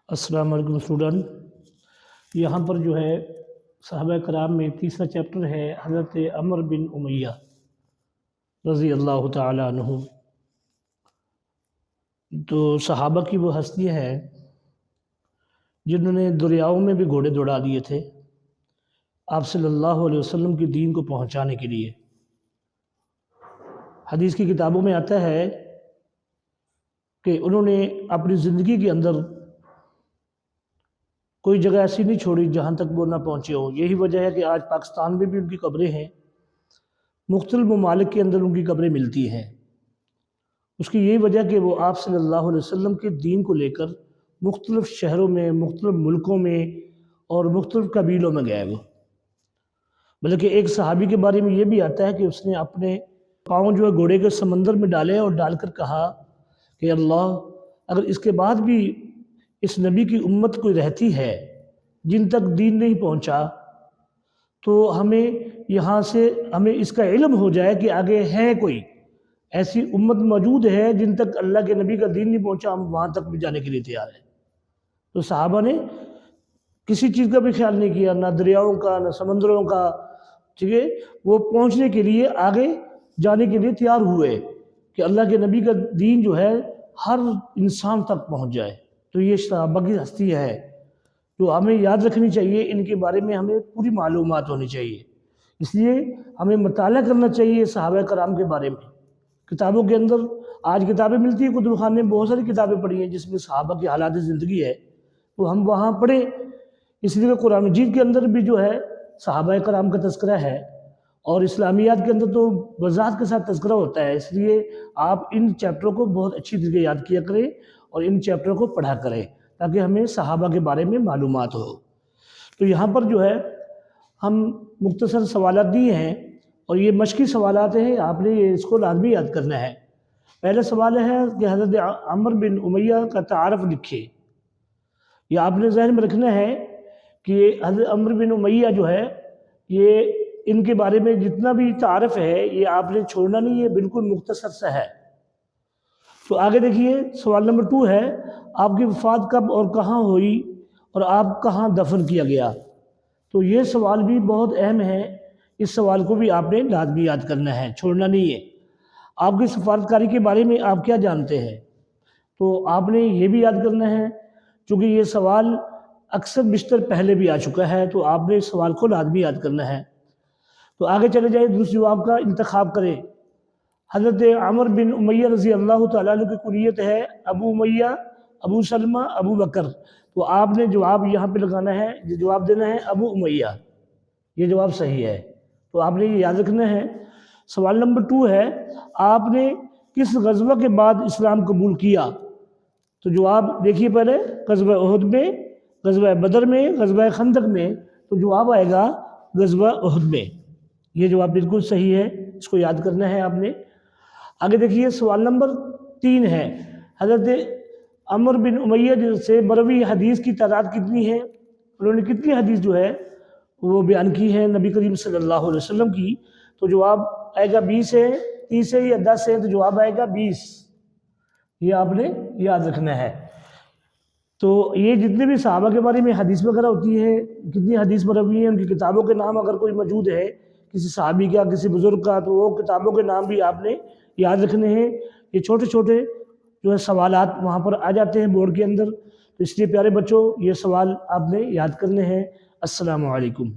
السلام علیکم اسٹوڈنٹ، یہاں پر جو ہے صحابہ کرام میں تیسرا چیپٹر ہے حضرت عمر بن امیہ رضی اللہ تعالی عنہ۔ تو صحابہ کی وہ ہستی ہے جنہوں نے دریاؤں میں بھی گھوڑے دوڑا دیے تھے آپ صلی اللہ علیہ وسلم کی دین کو پہنچانے کے لیے۔ حدیث کی کتابوں میں آتا ہے کہ انہوں نے اپنی زندگی کے اندر کوئی جگہ ایسی نہیں چھوڑی جہاں تک وہ نہ پہنچے ہوں۔ یہی وجہ ہے کہ آج پاکستان میں بھی ان کی قبریں ہیں، مختلف ممالک کے اندر ان کی قبریں ملتی ہیں۔ اس کی یہی وجہ کہ وہ آپ صلی اللہ علیہ وسلم کے دین کو لے کر مختلف شہروں میں، مختلف ملکوں میں اور مختلف قبیلوں میں گئے وہ۔ بلکہ ایک صحابی کے بارے میں یہ بھی آتا ہے کہ اس نے اپنے پاؤں جو ہے گھوڑے کے سمندر میں ڈالے اور ڈال کر کہا کہ اللہ، اگر اس کے بعد بھی اس نبی کی امت کوئی رہتی ہے جن تک دین نہیں پہنچا تو ہمیں یہاں سے ہمیں اس کا علم ہو جائے کہ آگے ہے کوئی ایسی امت موجود ہے جن تک اللہ کے نبی کا دین نہیں پہنچا، ہم وہاں تک بھی جانے کے لیے تیار ہیں۔ تو صحابہ نے کسی چیز کا بھی خیال نہیں کیا، نہ دریاؤں کا نہ سمندروں کا، ٹھیک ہے، وہ پہنچنے کے لیے آگے جانے کے لیے تیار ہوئے کہ اللہ کے نبی کا دین جو ہے ہر انسان تک پہنچ جائے۔ تو یہ صحابہ کی ہستی ہے جو ہمیں یاد رکھنی چاہیے، ان کے بارے میں ہمیں پوری معلومات ہونی چاہیے۔ اس لیے ہمیں مطالعہ کرنا چاہیے صحابہ کرام کے بارے میں۔ کتابوں کے اندر آج کتابیں ملتی ہیں، کتب خانے میں بہت ساری کتابیں پڑھی ہیں جس میں صحابہ کی حالات زندگی ہے، تو ہم وہاں پڑھیں۔ اس لیے قرآن مجید کے اندر بھی جو ہے صحابہ کرام کا تذکرہ ہے، اور اسلامیات کے اندر تو وضاحت کے ساتھ تذکرہ ہوتا ہے۔ اس لیے آپ ان چیپٹروں کو بہت اچھی طریقے یاد کیا کریں اور ان چیپٹروں کو پڑھا کریں تاکہ ہمیں صحابہ کے بارے میں معلومات ہو۔ تو یہاں پر جو ہے ہم مختصر سوالات دیے ہیں اور یہ مشقی سوالات ہیں، آپ نے اس کو لازمی یاد کرنا ہے۔ پہلا سوال ہے کہ حضرت عمر بن امیہ کا تعارف لکھے۔ یہ آپ نے ذہن میں رکھنا ہے کہ حضرت عمر بن امیہ جو ہے یہ ان کے بارے میں جتنا بھی تعارف ہے یہ آپ نے چھوڑنا نہیں ہے، بالکل مختصر سا ہے۔ تو آگے دیکھیے سوال نمبر 2 ہے، آپ کی وفات کب اور کہاں ہوئی اور آپ کہاں دفن کیا گیا؟ تو یہ سوال بھی بہت اہم ہے، اس سوال کو بھی آپ نے لازمی یاد کرنا ہے، چھوڑنا نہیں ہے۔ آپ کی سفارتکاری کے بارے میں آپ کیا جانتے ہیں؟ تو آپ نے یہ بھی یاد کرنا ہے، چونکہ یہ سوال اکثر بیشتر پہلے بھی آ چکا ہے تو آپ نے اس سوال کو لازمی یاد کرنا ہے۔ تو آگے چلے جائیں، دوسرے جواب کا انتخاب کریں۔ حضرت عمر بن امیہ رضی اللہ تعالیٰ عنہ کی کنیت ہے ابو امیہ، ابو سلمہ، ابو بکر۔ تو آپ نے جواب یہاں پہ لگانا ہے، جواب دینا ہے ابو امیہ، یہ جواب صحیح ہے۔ تو آپ نے یہ یاد رکھنا ہے۔ سوال نمبر 2 ہے، آپ نے کس غزوہ کے بعد اسلام قبول کیا؟ تو جواب دیکھیے پہلے، غزوہ احد میں، غزوہ بدر میں، غزوہ خندق میں۔ تو جواب آئے گا غزوہ احد میں، یہ جواب بالکل صحیح ہے، اس کو یاد کرنا ہے آپ نے۔ آگے دیکھیے سوال نمبر 3 ہے، حضرت عمر بن امیہ سے مروی حدیث کی تعداد کتنی ہے؟ انہوں نے کتنی حدیث جو ہے وہ بیان کی ہے نبی کریم صلی اللہ علیہ وسلم کی؟ تو جواب آئے گا 20 ہے، 30 ہے یا 10 ہے؟ تو جواب آئے گا 20، یہ آپ نے یاد رکھنا ہے۔ تو یہ جتنے بھی صحابہ کے بارے میں حدیث وغیرہ ہوتی ہے، کتنی حدیث مروی ہیں، ان کی کتابوں کے نام اگر کوئی موجود ہے کسی صحابی کا، کسی بزرگ کا، تو وہ کتابوں کے نام بھی آپ نے یاد رکھنے ہیں۔ یہ چھوٹے چھوٹے جو ہے سوالات وہاں پر آ جاتے ہیں بورڈ کے اندر، تو اس لیے پیارے بچوں یہ سوال آپ نے یاد کرنے ہیں۔ السلام علیکم۔